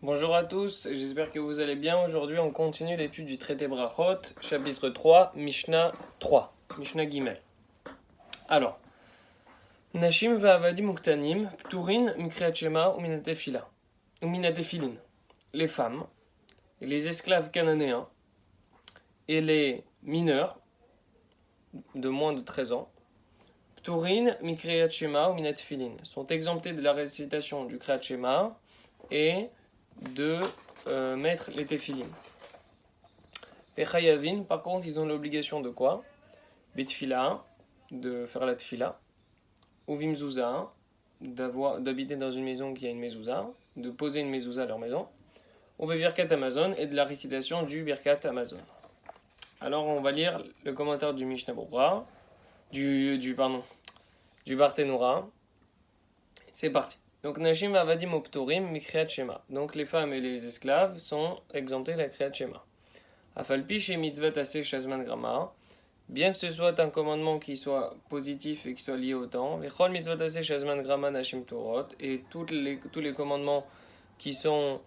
Bonjour à tous, j'espère que vous allez bien. Aujourd'hui, on continue l'étude du traité Brachot, chapitre 3, Mishnah 3, Mishnah Gimel. Alors, Nashim va'avadim uktanim, pturin mikriat shema ou minatefilin. Les femmes, les esclaves cananéens et les mineurs de moins de 13 ans, pturin mikriat shema ou minatefilin, sont exemptés de la récitation du kriat shema et de mettre les tefilin. Les chayavin, par contre, ils ont l'obligation de quoi? Bitfila, de faire la tfila. Ou vimzouza, d'habiter dans une maison qui a une mezouza, de poser une mezouza à leur maison. Ou birkat Amazon, et de la récitation du birkat Amazon. Alors, on va lire le commentaire du Mishnah Berurah, du Barthénoura. C'est parti. Donc, Nashim Avadim Optorim Mikriat Shema. Donc, les femmes et les esclaves sont exemptés de la Kriat Shema. Afalpi chez mitzvah aseh shazman grama, bien que ce soit un commandement qui soit positif et qui soit lié au temps, vechol mitzvah aseh shazman grama nashim torot, et tous les commandements qui sont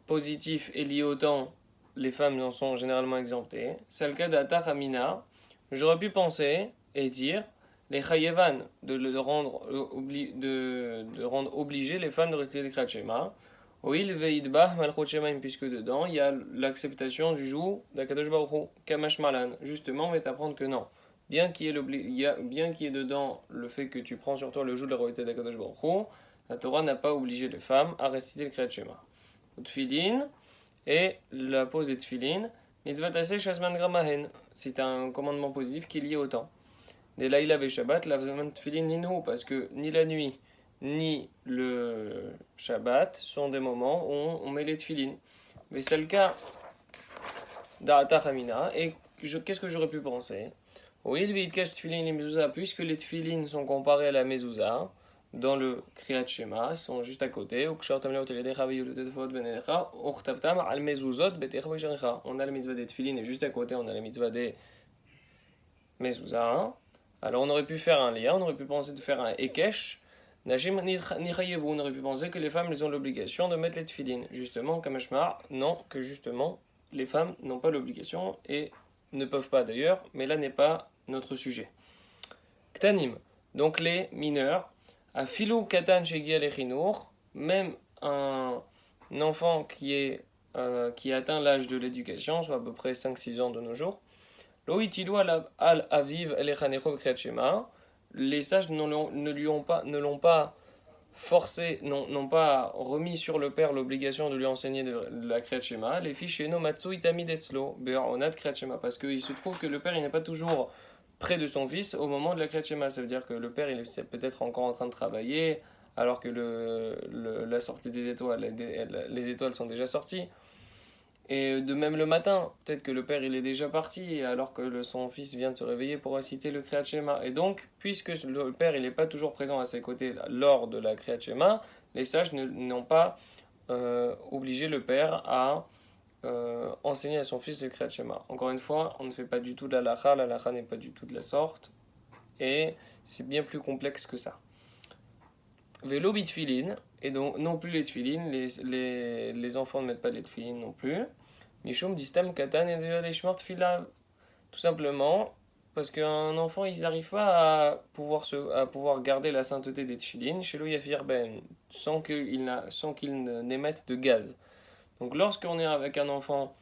positifs et liés au temps, les femmes en sont généralement exemptées. C'est le cas d'Atach Amina. J'aurais pu penser et dire les chayevan, de rendre obligé les femmes de rester les Kriyat Shema. Oil veidbah malchot shemaim, puisque dedans il y a l'acceptation du joug d'Akadosh Baruch Hu, kamash malan. Justement, on va t'apprendre que non. Bien qu'il y ait dedans le fait que tu prends sur toi le joug de la royauté d'Akadosh Baruch Hu, la Torah n'a pas obligé les femmes à réciter le Kriyat Shema. Tfilin et la pose des tfilin, mitzvah taseh shasman gramahen. C'est un commandement positif qui est lié au temps. Des laïla ve shabbat, la tfilin ninhu, parce que ni la nuit ni le Shabbat sont des moments où on met les tefilines. Mais c'est le cas d'Ata Hamina. Et qu'est-ce que j'aurais pu penser? Oui, puisque les tefilines sont comparés à la mezouza, dans le Kriyat Shema, ils sont juste à côté. On a la mitzvah des tefilines et juste à côté, on a la mitzvah des mezouza. Alors on aurait pu faire un lien, on aurait pu penser de faire un Ekesh. Najim Nichayevu, on aurait pu penser que les femmes elles ont l'obligation de mettre les tefilines. Justement, Kamashmar, non, que justement, les femmes n'ont pas l'obligation et ne peuvent pas d'ailleurs, mais là n'est pas notre sujet. Ktanim, donc les mineurs, à Filou Katan Shegia Lechinour, même un enfant qui atteint l'âge de l'éducation, soit à peu près 5-6 ans de nos jours, Loïtilou al Aviv Elechanecho Kriyat Shema, les sages ne l'ont pas forcé, n'ont pas remis sur le père l'obligation de lui enseigner de la Kriyat Shema. Les filles chez Nomatsu Itami Detzlo, Be'onat Kriyat Shema, parce qu'il se trouve que le père il n'est pas toujours près de son fils au moment de la Kriyat Shema. Ça veut dire que le père il est peut-être encore en train de travailler, alors que la sortie des étoiles, les étoiles sont déjà sorties. Et de même le matin, peut-être que le père il est déjà parti alors que son fils vient de se réveiller pour réciter le Kriyat Shema. Et donc, puisque le père il n'est pas toujours présent à ses côtés lors de la Kriyat Shema, les sages n'ont pas obligé le père à enseigner à son fils le Kriyat Shema. Encore une fois, on ne fait pas du tout de l'halakha n'est pas du tout de la sorte, et c'est bien plus complexe que ça. Vélo bitfilin, et donc non plus les tfilin, les enfants ne mettent pas les tfilin non plus. Mishum distam katan et leshmort tfilav. Tout simplement parce qu'un enfant il n'arrive pas à pouvoir garder la sainteté des tfilin chez lo yafir ben sans qu'il n'émette de gaz. Donc lorsqu'on est avec un enfant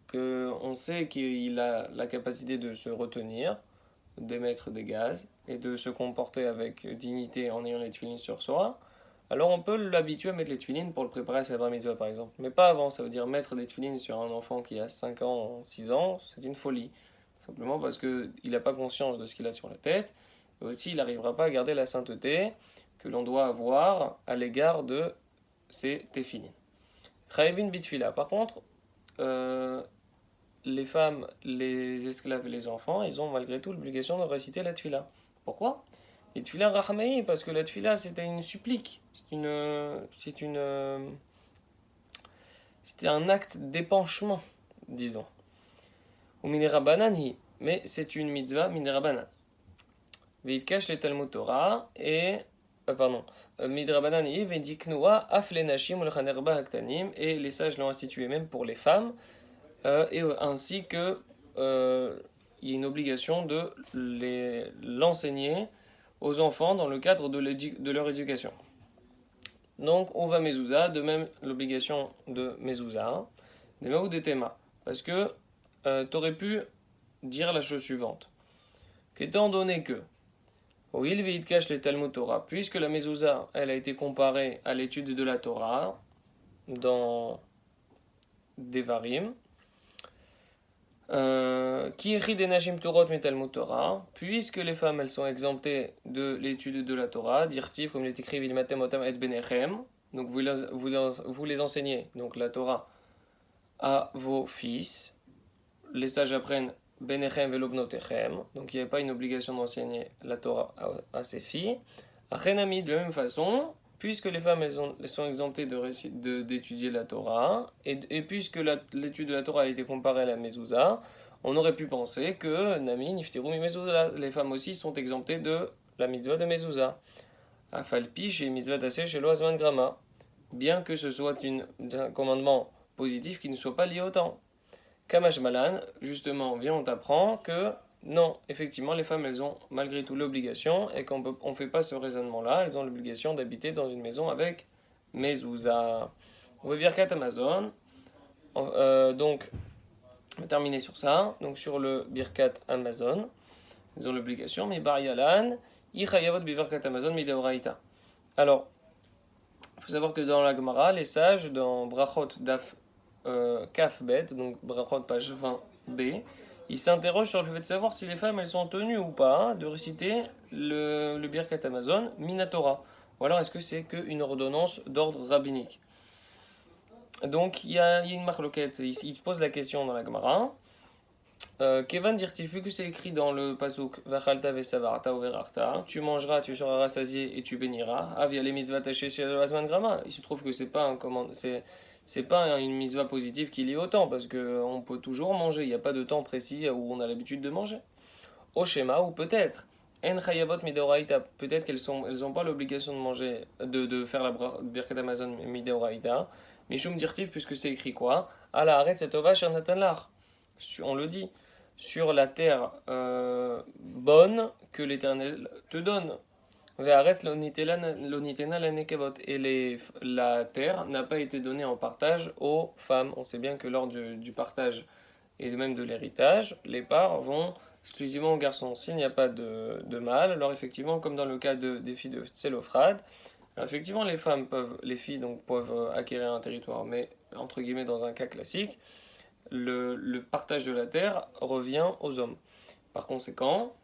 que on sait qu'il a la capacité de se retenir, d'émettre des gaz et de se comporter avec dignité en ayant les tefilines sur soi, alors on peut l'habituer à mettre les tefilines pour le préparer à sa bar mitzvah par exemple. Mais pas avant, ça veut dire mettre des tefilines sur un enfant qui a 5 ans, 6 ans, c'est une folie. Simplement parce qu'il n'a pas conscience de ce qu'il a sur la tête, et aussi il n'arrivera pas à garder la sainteté que l'on doit avoir à l'égard de ces tefilines. Chayevin bitfila, par contre, euh, les femmes, les esclaves et les enfants, ils ont malgré tout l'obligation de réciter la tfila. Pourquoi? Les tfila rahamei, parce que la tfila c'était une supplique, c'était un acte d'épanchement, disons. Ou minerabanani, mais c'est une mitzvah minerabanan. Veitkash le Talmud Torah, et pardon, Midrabanan Iv et Diknoa, Afle Nashim ou Lchanerba Haktanim, et les sages l'ont institué même pour les femmes, et ainsi que il y a une obligation de l'enseigner aux enfants dans le cadre de leur éducation. Donc, on va mezouza, de même l'obligation de mezouza, des ou des thémas. Parce que tu aurais pu dire la chose suivante. Qu'étant donné que, au il cache les Talmud Torah, puisque la mezouza, elle a été comparée à l'étude de la Torah dans Devarim, qui écrit des Nashim Torot Talmud Torah, puisque les femmes elles sont exemptées de l'étude de la Torah, dirtiv comme il est écrit Vilmatem Otam et Benechem, donc vous les enseignez, donc la Torah, à vos fils. Les sages apprennent Benechem Velobnotechem, donc il n'y a pas une obligation d'enseigner la Torah à ses filles. Achenami, de la même façon, puisque les femmes elles sont exemptées d'étudier la Torah, et puisque l'étude de la Torah a été comparée à la mezouza, on aurait pu penser que Nami, Niftiru, mezouza, les femmes aussi sont exemptées de la mitzvah de mezouza. Afalpi, chez mitzvah tassé, chez Loazman Grama, bien que ce soit un commandement positif qui ne soit pas lié au temps. Kamash Malan, justement, vient on t'apprend que non, effectivement, les femmes, elles ont malgré tout l'obligation, et qu'on ne fait pas ce raisonnement-là, elles ont l'obligation d'habiter dans une maison avec mezouza. On va Birkat Amazon. Donc, on va terminer sur ça. Donc, sur le Birkat Amazon, elles ont l'obligation, mais Bar Yalan, Yichayavot Birkat Amazon, Mideoraita. Alors, il faut savoir que dans la Gemara, les sages, dans Brachot Daf Kaf Bet, donc Brachot page 20b, ils s'interrogent sur le fait de savoir si les femmes elles sont tenues ou pas de réciter le Birkat Amazon Minatora, ou alors est-ce que c'est qu'une ordonnance d'ordre rabbinique. Donc il y a une marloquette, il se pose la question dans la Gemara. Kevan dit-il plus que c'est écrit dans le pasuk Vachalta vesavarta overarta, tu mangeras, tu seras rassasié et tu béniras. Avia les mitzvah taché chez le Asman Grama. Il se trouve que c'est pas une mitzvah positive qui lie au temps, parce qu'on peut toujours manger, il n'y a pas de temps précis où on a l'habitude de manger. Au schéma, ou peut-être, En chayavot midoraita, peut-être elles n'ont pas l'obligation de manger, de faire la birkat Amazon midoraita, Mishum dirtiv, puisque c'est écrit quoi? Ala arrête cette ova cher Natanlar. On le dit, sur la terre bonne que l'Éternel te donne. Et la terre n'a pas été donnée en partage aux femmes. On sait bien que lors du partage et même de l'héritage, les parts vont exclusivement aux garçons. S'il n'y a pas de mâle, alors effectivement, comme dans le cas des filles de Tselophrad, effectivement les filles donc, peuvent acquérir un territoire, mais entre guillemets dans un cas classique, le partage de la terre revient aux hommes. Par conséquent,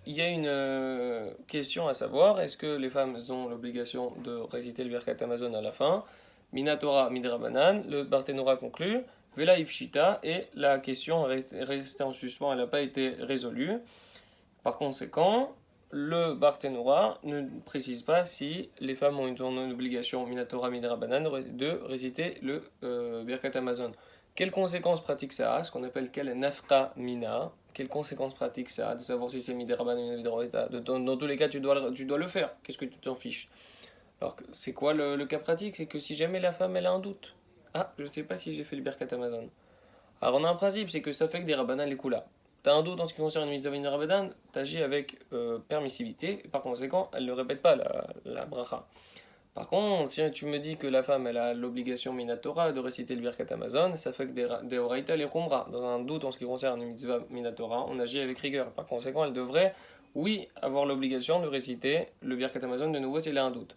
il y a une question à savoir, est-ce que les femmes ont l'obligation de réciter le Birkat Amazon à la fin? Minatora Midrabanan, le Barthénora conclut, Vela Ifshita, et la question est restée en suspens, elle n'a pas été résolue. Par conséquent, le Barthénora ne précise pas si les femmes ont une obligation Minatora Midrabanan de réciter le Birkat Amazon. Quelles conséquences pratiques ça a? Ce qu'on appelle quelle nafka mina. Quelles conséquences pratiques ça a de savoir si c'est midrabanan ou midrabanan? Dans tous les cas, tu dois le faire. Qu'est-ce que tu t'en fiches? Alors, c'est quoi le cas pratique? C'est que si jamais la femme elle a un doute, ah, je sais pas si j'ai fait le Birkat Amazon. Alors, on a un principe, c'est que ça fait que des rabbanan les kula. T'as un doute en ce qui concerne une mitzvah rabbanan, t'agis avec permissivité, et par conséquent, elle ne répète pas la bracha. Par contre, si tu me dis que la femme elle a l'obligation minatora de réciter le Birkat Amazon, ça fait que des oraita les khumra. Dans un doute en ce qui concerne une mitzvah minatora, on agit avec rigueur. Par conséquent, elle devrait, oui, avoir l'obligation de réciter le Birkat Amazon de nouveau s'il a un doute.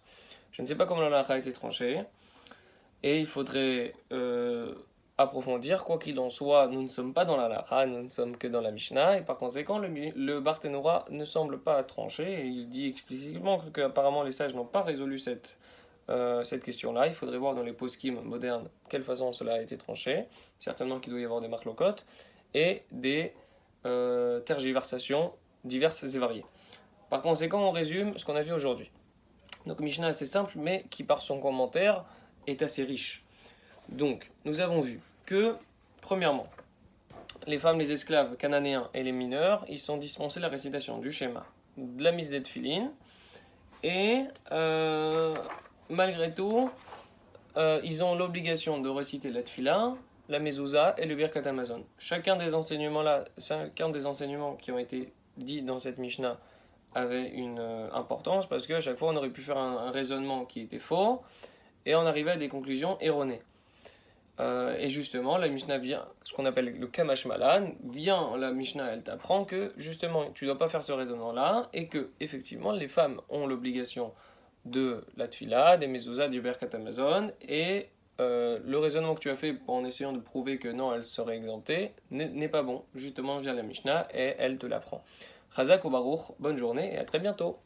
Je ne sais pas comment la halakha a été tranchée, et il faudrait approfondir. Quoi qu'il en soit, nous ne sommes pas dans la halakha, nous ne sommes que dans la Mishnah, et par conséquent, le Barthénora ne semble pas tranché, et il dit explicitement qu'apparemment les sages n'ont pas résolu cette question-là. Il faudrait voir dans les poskim modernes de quelle façon cela a été tranché. Certainement qu'il doit y avoir des marlocotes et des tergiversations diverses et variées. Par conséquent, on résume ce qu'on a vu aujourd'hui. Donc Mishnah assez simple, mais qui par son commentaire est assez riche. Donc, nous avons vu que, premièrement, les femmes, les esclaves cananéens et les mineurs, ils sont dispensés la récitation du schéma, de la mise des tefilines, Et malgré tout, ils ont l'obligation de réciter la Tfila, la Mezouza et le Birkat Hamazon. Chacun des enseignements qui ont été dits dans cette Mishnah avait une importance parce qu'à chaque fois on aurait pu faire un raisonnement qui était faux et on arrivait à des conclusions erronées. Et justement, la Mishnah vient, ce qu'on appelle le Kamash Malan, vient la Mishnah, elle t'apprend que justement tu ne dois pas faire ce raisonnement-là et que effectivement les femmes ont l'obligation de la Tfila, des Mezuzah, du Birkat Hamazon et le raisonnement que tu as fait en essayant de prouver que non, elles seraient exemptées n'est pas bon. Justement, vient la Mishnah et elle te l'apprend. Chazak ou Baruch, bonne journée et à très bientôt.